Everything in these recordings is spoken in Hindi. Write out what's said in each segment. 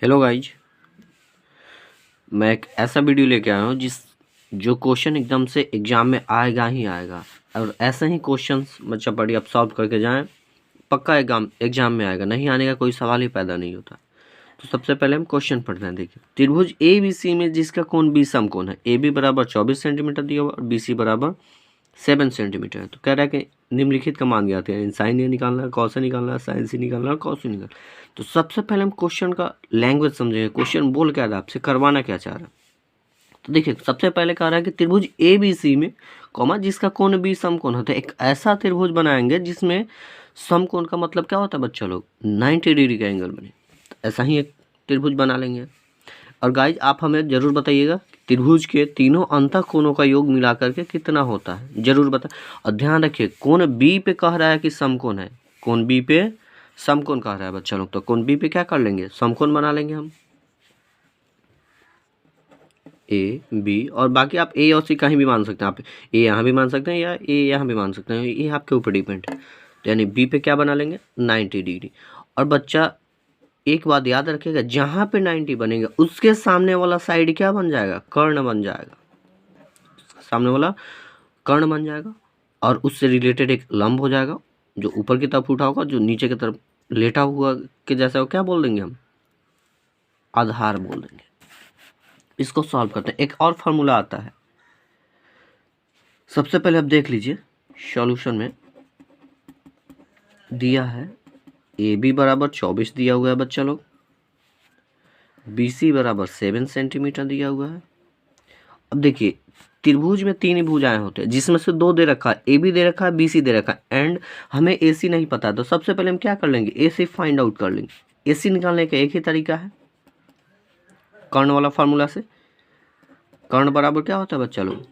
हेलो गाइज, मैं एक ऐसा वीडियो लेके आया हूँ जो क्वेश्चन एकदम से एग्जाम में आएगा ही आएगा। और ऐसे ही क्वेश्चंस बच्चा पढ़िए, आप सॉल्व करके जाएं, पक्का एग्जाम में आएगा। नहीं आने का कोई सवाल ही पैदा नहीं होता। तो सबसे पहले हम क्वेश्चन पढ़ते हैं। देखिए, त्रिभुज ए बी सी में जिसका कोण बी समकोण है, ए बी बराबर 24 सेंटीमीटर दिया हुआ और बी सी बराबर 7 सेंटीमीटर है। तो कह रहा है कि निम्नलिखित का मान ज्ञात है। साइन ए निकालना है, कॉस ए निकालना है, साइन सी निकालना है और कॉस सी निकालना है। तो सबसे पहले हम क्वेश्चन का लैंग्वेज समझेंगे। क्वेश्चन बोल क्या रहा है, आपसे करवाना क्या चाह रहा है। तो देखिए, सबसे पहले कह रहा है कि त्रिभुज ए बी सी में कॉमा जिसका कोण बी समकोण होता है। एक ऐसा त्रिभुज बनाएंगे जिसमें समकोण का मतलब क्या होता है बच्चा लोग, 90 डिग्री का एंगल बने। तो ऐसा ही एक त्रिभुज बना लेंगे। और गाइज आप हमें जरूर बताइएगा त्रिभुज के तीनों अंतः कोणों का योग मिला करके कितना होता है, जरूर बता। और ध्यान रखिए, कोण बी पे कह रहा है कि समकोण है, कोण बी पे समकोण कह रहा है बच्चा लोग। तो कोण बी पे क्या कर लेंगे, समकोण बना लेंगे हम, ए बी। और बाकी आप ए और सी कहीं भी मान सकते हैं। आप ए यहाँ भी मान सकते हैं या ए यहाँ भी मान सकते हैं, ये आपके ऊपर डिपेंड है। तो यानी बी पे क्या बना लेंगे, 90 डिग्री। और बच्चा एक बात याद रखिएगा, जहां पे 90 बनेगा उसके सामने वाला साइड क्या बन जाएगा, कर्ण बन जाएगा। सामने वाला कर्ण बन जाएगा और उससे रिलेटेड एक लंब हो जाएगा जो ऊपर की तरफ उठा होगा, जो नीचे की तरफ लेटा हुआ के जैसा हो, क्या बोल देंगे हम, आधार बोल देंगे। इसको सॉल्व करते हैं। एक और फॉर्मूला आता है। सबसे पहले आप देख लीजिए, सॉल्यूशन में दिया है ए बी बराबर 24 दिया हुआ है बच्चा लोग, बी सी बराबर 7 सेंटीमीटर दिया हुआ है। अब देखिए, त्रिभुज में तीन ही भुजाएं होते हैं जिसमें से दो दे रखा है, ए बी दे रखा है, बी सी दे रखा है, एंड हमें ए सी नहीं पता। तो सबसे पहले हम क्या कर लेंगे, ए सी फाइंड आउट कर लेंगे। ए सी निकालने का एक ही तरीका है, कर्ण वाला फार्मूला से। कर्ण बराबर क्या होता है बच्चा लोग,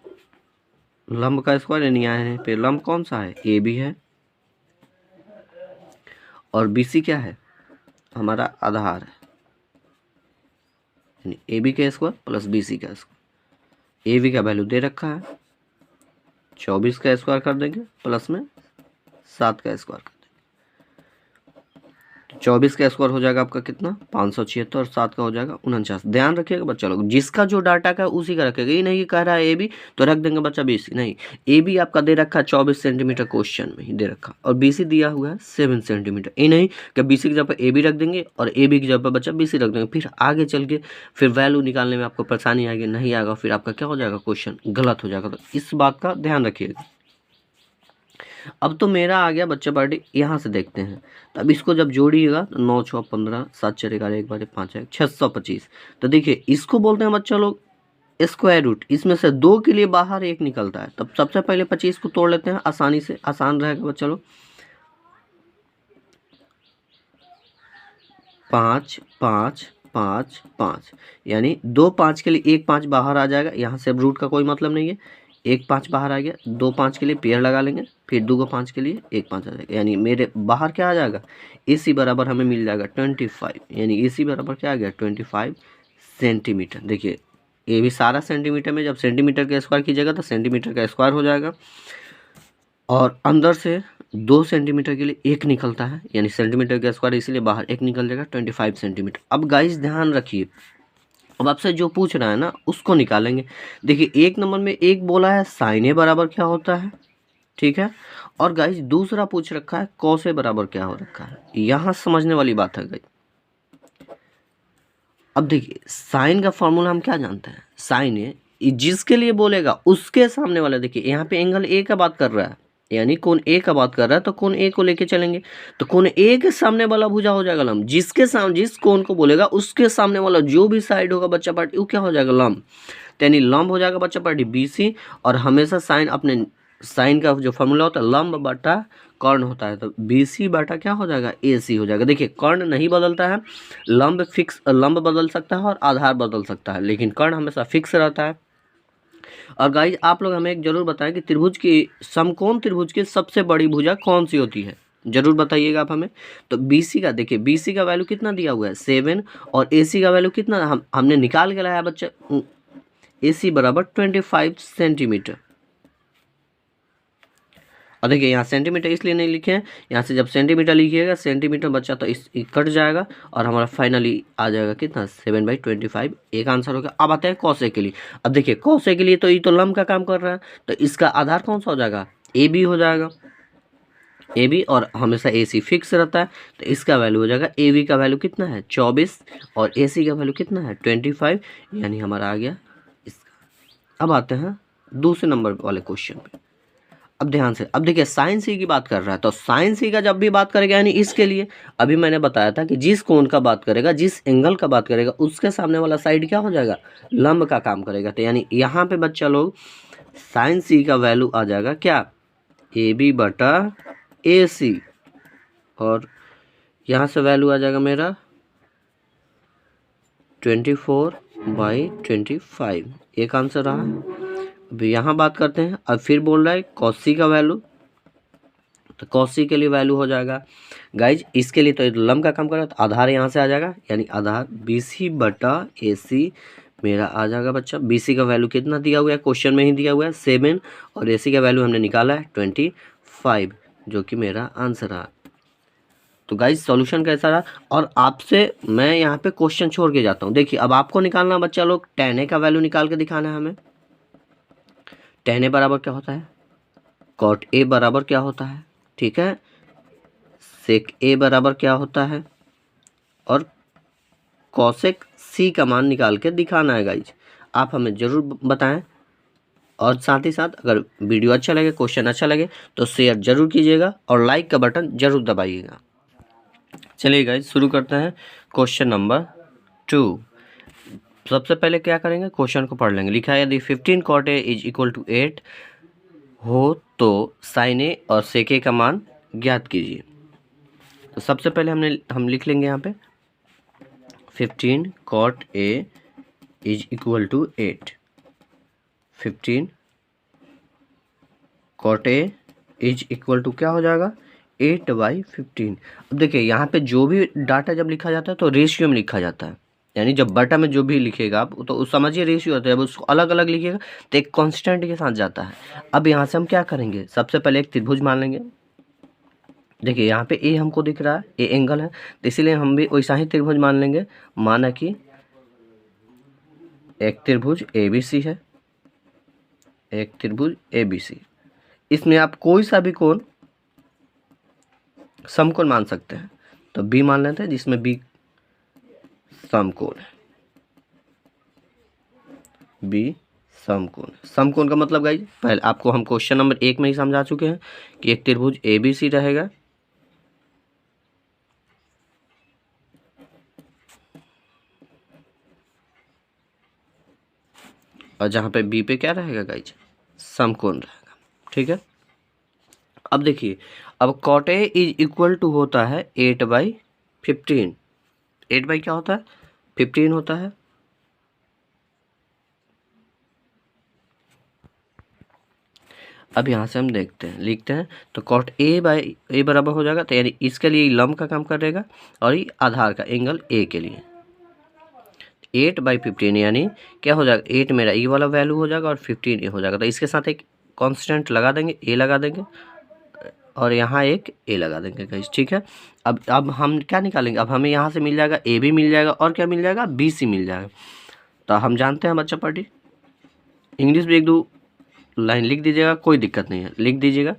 लंब का स्क्वायर, यानी आए पे लंब कौन सा है, ए बी है, और बी सी क्या है, हमारा आधार है, यानी ए बी का स्क्वायर प्लस बी सी का स्क्वायर। ए बी का वैल्यू दे रखा है, 24 का स्क्वायर कर देंगे प्लस में 7 का स्क्वायर कर देंगे। 24 का स्क्वायर हो जाएगा आपका कितना, 576, और 7 का हो जाएगा 49। ध्यान रखिएगा बच्चा लोग, जिसका जो डाटा का है उसी का रखेगा। ये नहीं कि कह रहा है ए बी तो रख देंगे बच्चा बी सी, नहीं। ए बी आपका दे रखा है 24 सेंटीमीटर, क्वेश्चन में ही दे रखा, और बी सी दिया हुआ है 7 सेंटीमीटर। ये नहीं कि बी सी की जगह पर ए बी रख देंगे और ए बी की जगह पर बच्चा बी सी रख देंगे, फिर आगे चल के फिर वैल्यू निकालने में आपको परेशानी आएगी, नहीं आएगा, फिर आपका क्या हो जाएगा, क्वेश्चन गलत हो जाएगा। तो इस बात का ध्यान रखिएगा। अब तो मेरा आ गया बच्चा पार्टी, यहाँ से देखते हैं। तो अब इसको जब जोड़िएगा तो 9 6 15 7 4 11 1 12 5 1 625। तो देखिए, इसको बोलते हैं बच्चा लोग स्क्वायर रूट। इसमें से 2 के लिए बाहर 1 निकलता है। तब सबसे पहले 25 को तोड़ लेते हैं, आसानी से, आसान रहेगा बच्चा लोग। 5 5 5 5, यानी 2 5 के लिए 1 5 बाहर आ जाएगा। यहाँ से अब रूट का कोई मतलब नहीं है, 1 5 बाहर आ गया। 2 5 के लिए पेयर लगा लेंगे, फिर 2 5 के लिए 1 5 आ जाएगा, यानी मेरे बाहर क्या आ जाएगा, ए सी बराबर हमें मिल जाएगा 25, यानी ए सी बराबर क्या आ गया, 25 सेंटीमीटर। देखिए, ये भी सारा सेंटीमीटर में, जब सेंटीमीटर का स्क्वायर कीजिएगा तो सेंटीमीटर का स्क्वायर हो जाएगा, और अंदर से 2 सेंटीमीटर के लिए 1 निकलता है, यानी सेंटीमीटर का स्क्वायर, इसीलिए बाहर 1 निकल जाएगा, 25 सेंटीमीटर। अब गाइस ध्यान रखिए, अब आपसे जो पूछ रहा है ना उसको निकालेंगे। देखिए, 1 नंबर में एक बोला है साइन ए बराबर क्या होता है, ठीक है। और गाइस दूसरा पूछ रखा है कॉस ए बराबर क्या हो रखा है। यहाँ समझने वाली बात है गाइस। अब देखिए, साइन का फॉर्मूला हम क्या जानते हैं, साइन ए जिसके लिए बोलेगा उसके सामने वाला। देखिए, यहाँ पे एंगल ए का बात कर रहा है, यानी कोण ए का बात कर रहा है, तो कोण ए को लेके चलेंगे। तो कोण ए के सामने वाला भुजा हो जाएगा लंब, जिसके सामने, जिस कोण को बोलेगा उसके सामने वाला जो भी साइड होगा बच्चा पार्टी, वो क्या हो जाएगा, लंब। तो यानी लंब हो जाएगा बच्चा पार्टी बी सी। और हमेशा साइन, अपने साइन का जो फॉर्मूला होता है लंब बटा कर्ण होता है, तो बी सी बटा क्या हो जाएगा, ए सी हो जाएगा। देखिए, कर्ण नहीं बदलता है, लंब फिक्स, लंब बदल सकता है और आधार बदल सकता है, लेकिन कर्ण हमेशा फिक्स रहता है। और गाइज आप लोग हमें एक जरूर बताएं कि त्रिभुज की, समकोण त्रिभुज की सबसे बड़ी भुजा कौन सी होती है, जरूर बताइएगा आप हमें। तो BC का देखिए, BC का वैल्यू कितना दिया हुआ है 7, और AC का वैल्यू कितना हमने निकाल के लाया बच्चा, AC बराबर 25 सेंटीमीटर। और देखिए यहाँ सेंटीमीटर इसलिए नहीं लिखे हैं, यहाँ से जब सेंटीमीटर लिखिएगा सेंटीमीटर बच्चा तो इस कट जाएगा और हमारा फाइनली आ जाएगा कितना 7/25। एक आंसर हो गया। अब आते हैं कौसे के लिए। अब देखिए कौसे के लिए तो ये तो लंब का काम कर रहा है, तो इसका आधार कौन सा हो जाएगा, ए बी हो जाएगा। ए बी और हमेशा ए सी फिक्स रहता है, तो इसका वैल्यू हो जाएगा ए बी का वैल्यू कितना है 24 और ए सी का वैल्यू कितना है 25, यानी हमारा आ गया इसका। अब आते हैं दूसरे नंबर वाले क्वेश्चन पे। अब ध्यान से, अब देखिए साइन सी की बात कर रहा है, तो साइन सी का जब भी बात करेगा यानी इसके लिए अभी मैंने बताया था कि जिस कोण का बात करेगा, जिस एंगल का बात करेगा, उसके सामने वाला साइड क्या हो जाएगा, लंब का काम करेगा। तो यानी यहाँ पे बच्चा लोग साइन सी का वैल्यू आ जाएगा क्या, ए बी बटा ए सी, और यहाँ से वैल्यू आ जाएगा मेरा 24/25। एक आंसर रहा। अब यहाँ बात करते हैं, अब फिर बोल रहा है cos c का वैल्यू, तो cos c के लिए वैल्यू हो जाएगा गाइज, इसके लिए तो लंब का काम कर रहा है, तो आधार यहाँ से आ जाएगा, यानी आधार BC बटा AC मेरा आ जाएगा बच्चा। BC का वैल्यू कितना दिया हुआ है, क्वेश्चन में ही दिया हुआ है 7, और AC का वैल्यू हमने निकाला है 25, जो कि मेरा आंसर रहा। तो गाइज सॉल्यूशन कैसा रहा, और आपसे मैं यहाँ पे क्वेश्चन छोड़ के जाता हूँ। देखिए अब आपको निकालना बच्चा लोग tan A का वैल्यू निकाल के दिखाना है हमें। tan A बराबर क्या होता है, cot A बराबर क्या होता है, ठीक है, sec A बराबर क्या होता है, और cosec C का मान निकाल के दिखाना है गाइज। आप हमें ज़रूर बताएं, और साथ ही साथ अगर वीडियो अच्छा लगे, क्वेश्चन अच्छा लगे तो शेयर जरूर कीजिएगा और लाइक का बटन जरूर दबाइएगा। चलिए गाइज शुरू करते हैं क्वेश्चन नंबर 2। सबसे पहले क्या करेंगे, क्वेश्चन को पढ़ लेंगे। लिखा है यदि 15 cot A is equal to 8 हो तो साइन ए और सेक ए का मान ज्ञात कीजिए। तो सबसे पहले हम लिख लेंगे यहाँ पे 15 cot A is equal to 8। 15 cot A is equal to क्या हो जाएगा 8/15। अब देखिए यहाँ पे जो भी डाटा जब लिखा जाता है तो रेशियो में लिखा जाता है, यानी जब बटा में जो भी लिखेगा आप तो समझिए रेशियो होता है, जब उसको अलग अलग लिखिएगा तो एक कांस्टेंट के साथ जाता है। अब यहाँ से हम क्या करेंगे, सबसे पहले एक त्रिभुज मान लेंगे। देखिए यहाँ पे ए हमको दिख रहा है, ए एंगल है, तो इसीलिए हम भी वैसा ही त्रिभुज मान लेंगे। माना कि एक त्रिभुज ABC है, एक त्रिभुज ABC, इसमें आप कोई सा भी कोण समकोण मान सकते हैं, तो B मान लेते हैं जिसमें B समकोण है। B समकोण, समकोण का मतलब गाइस पहले आपको हम क्वेश्चन नंबर 1 में ही समझा चुके हैं कि एक त्रिभुज ABC रहेगा, और जहाँ पे B पे क्या रहेगा गाइस, समकोण रहेगा, ठीक है। अब देखिए अब cot A is equal to होता है 8/15। 8 बाई क्या होता है 15 होता है। अब यहाँ से हम देखते हैं, लिखते हैं, तो cot A बराबर हो जाएगा, तो यानी इसके लिए लंब का काम करेगा और ये आधार का एंगल A के लिए 8/15, यानी क्या हो जाएगा 8 मेरा ये वाला वैल्यू हो जाएगा और 15 ए हो जाएगा। तो इसके साथ एक कांस्टेंट लगा देंगे, A लगा देंगे, और यहाँ एक A लगा देंगे गाइस, ठीक है। अब हम क्या निकालेंगे, अब हमें यहाँ से मिल जाएगा A भी मिल जाएगा और क्या मिल जाएगा BC मिल जाएगा। तो हम जानते हैं बच्चा पार्टी, इंग्लिश भी 1-2 लाइन लिख दीजिएगा, कोई दिक्कत नहीं है, लिख दीजिएगा।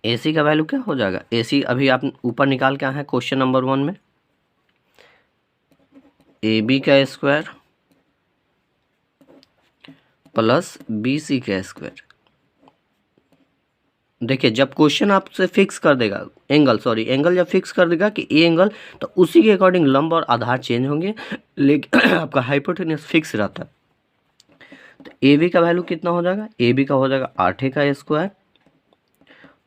AC का वैल्यू क्या हो जाएगा, AC अभी आप ऊपर निकाल के आए हैं क्वेश्चन नंबर 1 में, AB का स्क्वायर प्लस BC का स्क्वायर। देखिए जब क्वेश्चन आपसे फिक्स कर देगा एंगल जब फिक्स कर देगा कि ये एंगल, तो उसी के अकॉर्डिंग लंब और आधार चेंज होंगे, लेकिन आपका हाइपोटेन्यूस फिक्स रहता है। तो AB का वैल्यू कितना हो जाएगा, AB का हो जाएगा 8A का स्क्वायर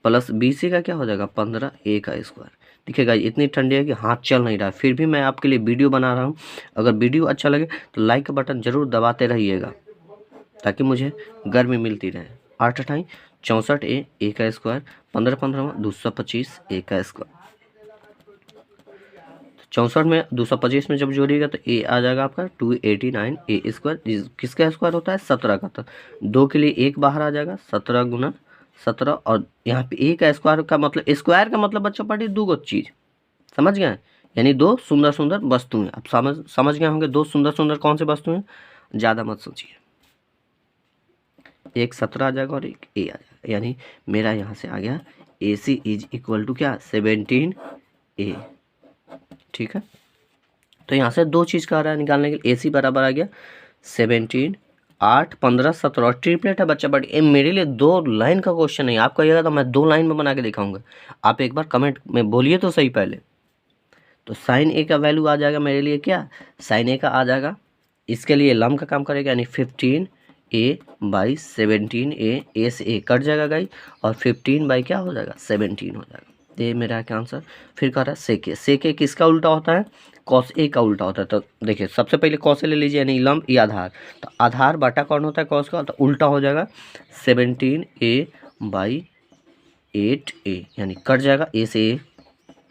प्लस BC का क्या हो जाएगा 15A का स्क्वायर। देखिएगा इतनी ठंडी है कि हाथ चल नहीं रहा, फिर भी मैं आपके लिए वीडियो बना रहा हूँ। अगर वीडियो अच्छा लगे तो लाइक का बटन जरूर दबाते रहिएगा ताकि मुझे गर्मी मिलती रहे। 8 × 64 A का स्क्वायर, 15 225 A का स्क्वायर। 64 में 225 में जब जोड़िएगा तो A आ जाएगा आपका 289 A स्क्वायर। किसका स्क्वायर होता है 17 का, तो 2 के लिए 1 बाहर आ जाएगा, 17 × 17 और यहाँ पे ए का स्क्वायर का मतलब बच्चा पढ़ी दो गो चीज़, समझ गए, यानी दो सुंदर सुंदर वस्तुएं। अब समझ गए होंगे दो सुंदर सुंदर कौन से वस्तु हैं, ज़्यादा मत सोचिए। एक 17 आ जाएगा और एक ए आ जाएगा, यानी मेरा यहाँ से आ गया ए सी इज इक्वल टू क्या 17 ए। ठीक है, तो यहाँ से दो चीज़ का आ रहा है निकालने के लिए, ए सी बराबर आ गया 17, 8, 15, 17 ट्रिपलेट है बच्चा। बट ये मेरे लिए 2 लाइन का क्वेश्चन नहीं, आप कहिएगा तो मैं 2 लाइन में बना के दिखाऊंगा। आप एक बार कमेंट में बोलिए तो सही पहले। तो साइन ए का वैल्यू आ जाएगा मेरे लिए क्या, साइन ए का आ जाएगा, इसके लिए लम का काम करेगा, यानी 15 ए बाई 17 ए से ए कट जाएगा गाइस, और 15 बाई क्या हो जाएगा 17 हो जाएगा। तो ये मेरा क्या आंसर। फिर कह रहा है सेक ए किसका उल्टा होता है, कॉस ए का उल्टा होता है। तो देखिए सबसे पहले कॉस ए ले लीजिए, यानी लंब या आधार, तो आधार बटा कौन होता है कॉस का, तो उल्टा हो जाएगा 17 ए बाई 8 ए, यानी कट जाएगा, ए से ए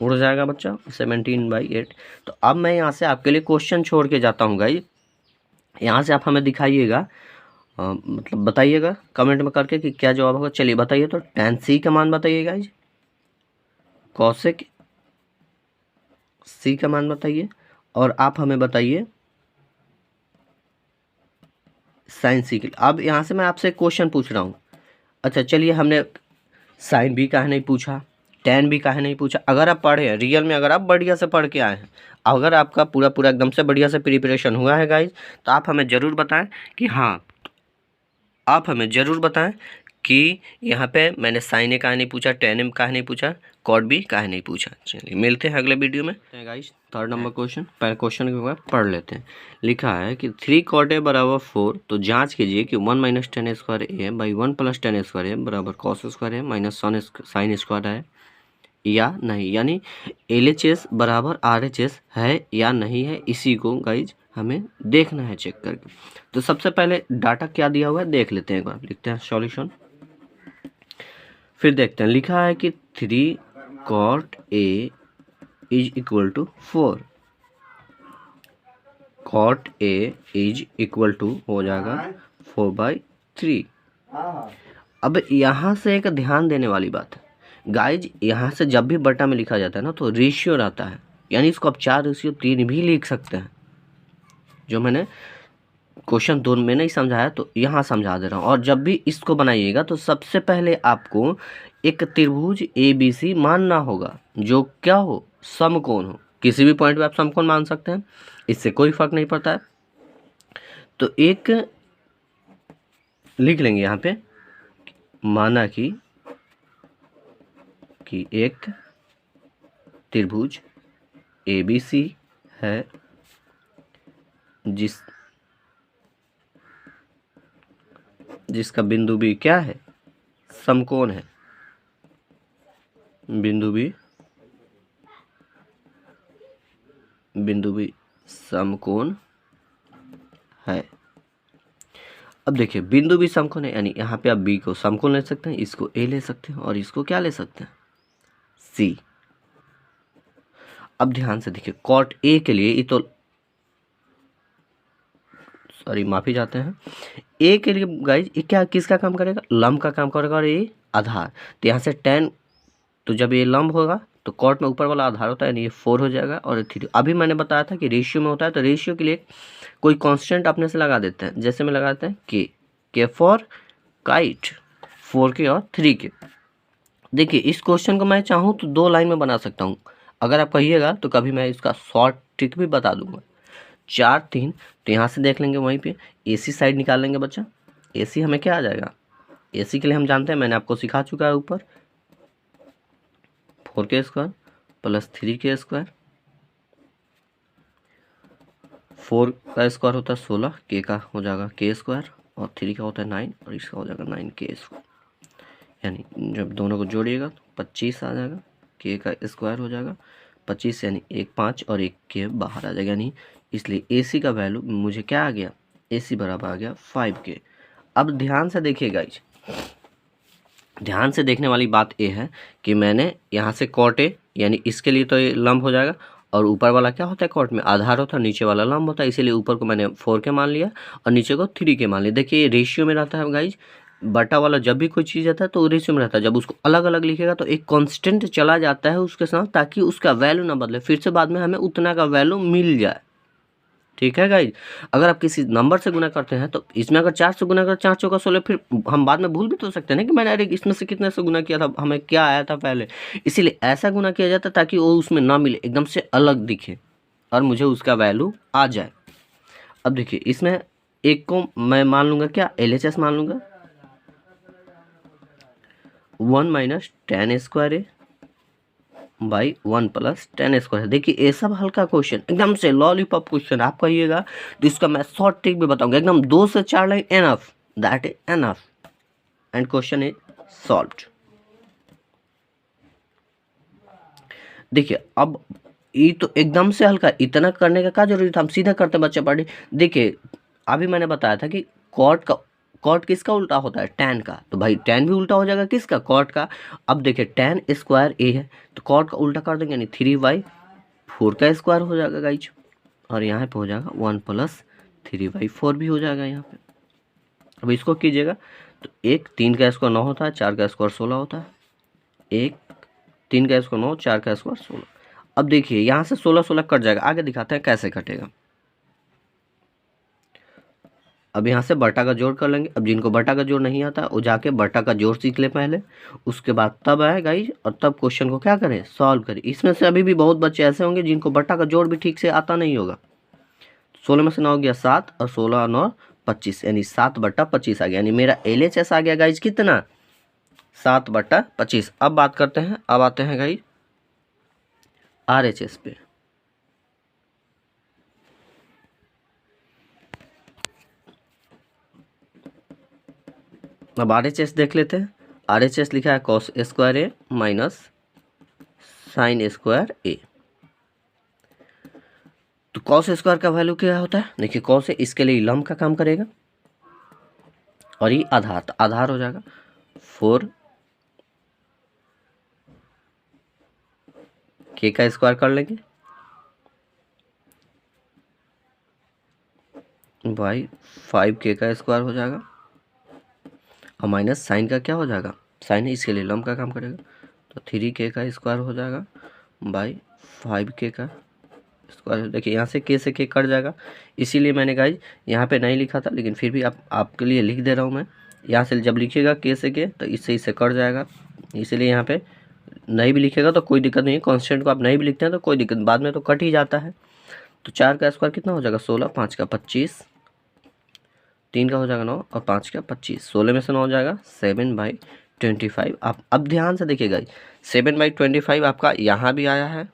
उड़ जाएगा बच्चा 17/8। तो अब मैं यहाँ से आपके लिए क्वेश्चन छोड़ के जाता हूँ गाइस, यहाँ से आप हमें दिखाइएगा, मतलब बताइएगा कमेंट में करके कि क्या जवाब होगा। चलिए बताइए, तो tan c का मान बताइए गाइस, cosec c का मान बताइए, और आप हमें बताइए sin c के लिए। अब यहाँ से मैं आपसे क्वेश्चन पूछ रहा हूँ। अच्छा चलिए, हमने sin b काहे नहीं पूछा, tan b काहे नहीं पूछा। अगर आप पढ़े हैं रियल में, अगर आप बढ़िया से पढ़ के आए हैं, अगर आपका पूरा एकदम से बढ़िया से प्रिपरेशन हुआ है गाइज, तो आप हमें ज़रूर बताएं कि हाँ, आप हमें ज़रूर बताएं कि यहाँ पे मैंने साइन ए काहे नहीं पूछा, tan m काहे नहीं पूछा, कॉट बी काहे नहीं पूछा। चलिए मिलते हैं अगले वीडियो में गाइज। 3rd नंबर क्वेश्चन, पहले क्वेश्चन के बाद पढ़ लेते हैं। लिखा है कि 3 cot a बराबर 4, तो जांच कीजिए कि 1 - tan square A by 1 + tan square A बराबर cos square A minus sine square है या नहीं, यानी LHS बराबर RHS है या नहीं है, इसी को गाइज हमें देखना है चेक करके। तो सबसे पहले डाटा क्या दिया हुआ है देख लेते हैं एक बार, लिखते हैं सॉल्यूशन, फिर देखते हैं। लिखा है कि 3 cot a is equal to 4, cot a is equal to हो जाएगा 4/3। अब यहाँ से एक ध्यान देने वाली बात है गाइज, यहाँ से जब भी बटा में लिखा जाता है ना, तो रेशियो रहता है, यानी इसको आप 4:3 भी लिख सकते हैं। जो मैंने क्वेश्चन 2 में नहीं समझाया तो यहाँ समझा दे रहा हूँ। और जब भी इसको बनाइएगा तो सबसे पहले आपको एक त्रिभुज ABC मानना होगा, जो क्या हो, समकोण हो। किसी भी पॉइंट पे आप समकोण मान सकते हैं, इससे कोई फर्क नहीं पड़ता है। तो एक लिख लेंगे यहाँ पे, माना कि एक त्रिभुज ABC है जिसका बिंदु B क्या है, समकोण है, बिंदु B समकोण है। अब देखिए बिंदु B समकोण है, यानी यहाँ पे आप B को समकोण ले सकते हैं, इसको A ले सकते हैं, और इसको क्या ले सकते हैं, C। अब ध्यान से देखिए, cot A के लिए ये तो माफी चाहते हैं, ए के लिए गाइज ये क्या किसका काम करेगा, लंब का काम करेगा, और ये आधार। तो यहाँ से tan, तो जब ये लंब होगा तो कॉट में ऊपर वाला आधार होता है, यानी ये 4 हो जाएगा, और 3। अभी मैंने बताया था कि रेशियो में होता है, तो रेशियो के लिए कोई कांस्टेंट अपने से लगा देते हैं। जैसे में लगाते हैं के फॉर काइट, 4 के और 3 के। देखिए इस क्वेश्चन को मैं चाहूँ तो 2 लाइन में बना सकता हूँ, अगर आप कहिएगा तो कभी मैं इसका शॉर्ट ट्रिक भी बता दूंगा। 4, 3, तो यहाँ से देख लेंगे, वहीं पे AC साइड निकाल लेंगे बच्चा। AC हमें क्या आ जाएगा, AC के लिए हम जानते हैं, मैंने आपको सिखा चुका है ऊपर, 4k square plus 3k square. 4 का स्क्वायर होता है 16, k का हो जाएगा k स्क्वायर, और 3 का होता है 9, और इसका हो जाएगा 9k स्क्वायर। यानी जब दोनों को जोड़िएगा तो 25 आ जाएगा, k का स्क्वायर हो जाएगा 25, यानी 1 5 और 1 k बाहर आ जाएगा, यानी इसलिए AC का वैल्यू मुझे क्या आ गया, AC बराबर आ गया 5k। अब ध्यान से देखिए गाइज, ध्यान से देखने वाली बात ये है कि मैंने यहाँ से cot A, यानी इसके लिए तो ये लंब हो जाएगा, और ऊपर वाला क्या होता है, कॉट में आधार होता है, नीचे वाला लंब होता है, इसीलिए ऊपर को मैंने 4k मान लिया और नीचे को 3k मान लिया। देखिए ये रेशियो में रहता है गाइज, बटा वाला जब भी कोई चीज़ आता है तो रेशियो में रहता है, जब उसको अलग अलग लिखेगा तो एक कांस्टेंट चला जाता है उसके साथ, ताकि उसका वैल्यू ना बदले, फिर से बाद में हमें उतना का वैल्यू मिल जाए। ठीक है गाइज, अगर आप किसी नंबर से गुना करते हैं तो इसमें अगर 4 से गुना कर 4 चौका 16, फिर हम बाद में भूल भी तो सकते हैं ना कि मैंने अरे इसमें से कितने से गुना किया था, हमें क्या आया था पहले। इसीलिए ऐसा गुना किया जाता है ताकि वो उसमें ना मिले, एकदम से अलग दिखे और मुझे उसका वैल्यू आ जाए। अब देखिए इसमें एक को मैं मान लूँगा क्या, LHS मान लूँगा 1 minus 10 square A by 1 plus 10 square. देखिए ये सब हल्का क्वेश्चन, एकदम से लॉलीपॉप क्वेश्चन आप कहिएगा तो इसका मैं शॉर्ट ट्रिक भी बताऊंगा, एकदम 2 से 4 line enough, that is enough and question is solved. देखिए अब ये तो एकदम से हल्का, इतना करने का क्या जरूरी था, हम सीधा करते बच्चे पार्टी। देखिए अभी मैंने बताया था कि कॉट किसका उल्टा होता है, टैन का, तो भाई टैन भी उल्टा हो जाएगा किसका, कॉट का। अब देखिए टैन स्क्वायर ए है तो कॉट का उल्टा कर देंगे, यानी 3/4 का स्क्वायर हो जाएगा गाइज, और यहाँ पे हो जाएगा 1 प्लस 3/4 भी हो जाएगा यहाँ पे। अब इसको कीजिएगा तो 1 3 का स्क्वायर 9 होता है, 4 का स्क्वायर 16 होता है, 1 3 का स्क्वायर 9, 4 का स्क्वायर 16। अब देखिए यहाँ से 16 16 कट जाएगा, आगे दिखाते हैं कैसे कटेगा। अब यहाँ से बटा का जोड़ कर लेंगे। अब जिनको बटा का जोड़ नहीं आता वो जाके बटा का जोड़ सीख ले पहले, उसके बाद तब आए गाइज और तब क्वेश्चन को क्या करें, सॉल्व करें। इसमें से अभी भी बहुत बच्चे ऐसे होंगे जिनको बटा का जोड़ भी ठीक से आता नहीं होगा। 16 में से 9 गया 7 और 16 9 25, यानी 7/25 आ गया, यानी मेरा LHS आ गया गाइज कितना, 7/25। अब बात करते हैं, अब आते हैं गाइज RHS पे। अब RHS देख लेते हैं। RHS लिखा है cos square A minus sine square ए। तो cos स्क्वायर का वैल्यू क्या होता है, देखिए cos इसके लिए लंब का काम करेगा और ये आधार, तो आधार हो जाएगा 4 k का स्क्वायर कर लेंगे बाई 5k का स्क्वायर हो जाएगा, और माइनस साइन का क्या हो जाएगा, साइन इसके लिए लंब का काम करेगा तो 3k का स्क्वायर हो जाएगा बाई 5k का स्क्वायर। देखिए यहाँ से k से k कट जाएगा, इसीलिए मैंने गाइज यहाँ पे नहीं लिखा था, लेकिन फिर भी आपके लिए लिख दे रहा हूँ मैं। यहाँ से जब लिखिएगा k से k तो इससे कट जाएगा, इसीलिए यहाँ पे नहीं भी लिखेगा तो कोई दिक्कत नहीं है। कॉन्स्टेंट को आप नहीं भी लिखते हैं तो कोई दिक्कत, बाद में तो कट ही जाता है। तो 4 का स्क्वायर कितना हो जाएगा 16, 5 का 25, 3 का हो जाएगा 9 और 5 का 25, 16 में से 9 हो जाएगा 7/25। आप अब ध्यान से देखिएगा 7/25 आपका यहाँ भी आया है,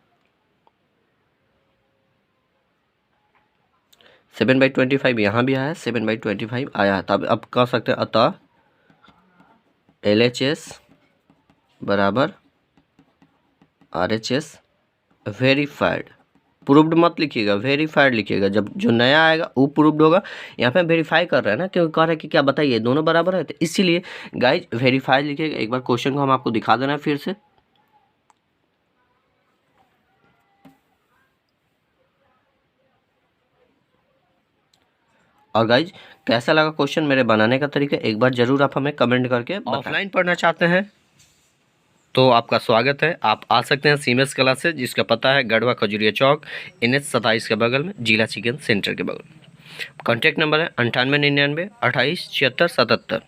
7/25 यहाँ भी आया है, 7/25 आया है। तब अब कह सकते हैं अतः LHS बराबर RHS वेरीफाइड। प्रूव्ड मत लिखिएगा, वेरीफाइड लिखिएगा, जब जो नया आएगा वो प्रूव्ड होगा। यहाँ पे वेरीफाई कर रहे हैं ना, क्योंकि कह रहे हैं कि क्या बताइए दोनों बराबर है, तो इसीलिए गाइज वेरीफाइड लिखिएगा। एक बार क्वेश्चन को हम आपको दिखा देना है फिर से। और गाइज कैसा लगा क्वेश्चन, मेरे बनाने का तरीका एक बार जरूर आप हमें कमेंट करके बताएं। ऑफलाइन पढ़ना चाहते हैं तो आपका स्वागत है, आप आ सकते हैं सीमेंस क्लासेस, जिसका पता है गढ़वा खजुरिया चौक NH 27 के बगल में, जिला चिकन सेंटर के बगल में। कॉन्टैक्ट नंबर है 9899 28 76 77।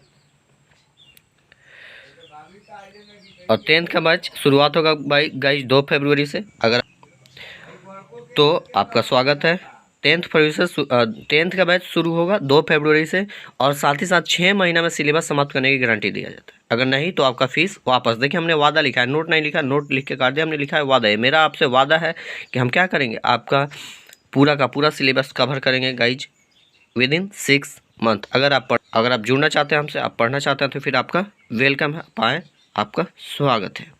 और 10th का बैच शुरुआत होगा बाई गाइज 2 फरवरी से। अगर तो आपका स्वागत है। 10th का बैच शुरू होगा 2 फरवरी से, और साथ ही साथ 6 महीना में सिलेबस समाप्त करने की गारंटी दिया जाता है। अगर नहीं तो आपका फीस वापस। देखिए हमने वादा लिखा है, नोट नहीं लिखा, नोट लिख के काट दिया, हमने लिखा है वादा है। मेरा आपसे वादा है कि हम क्या करेंगे, आपका पूरा का पूरा सिलेबस कवर करेंगे गाइज विदिन 6 मंथ। अगर आप जुड़ना चाहते हैं हमसे, आप पढ़ना चाहते हैं तो फिर आपका वेलकम है, पाएँ, आपका स्वागत है।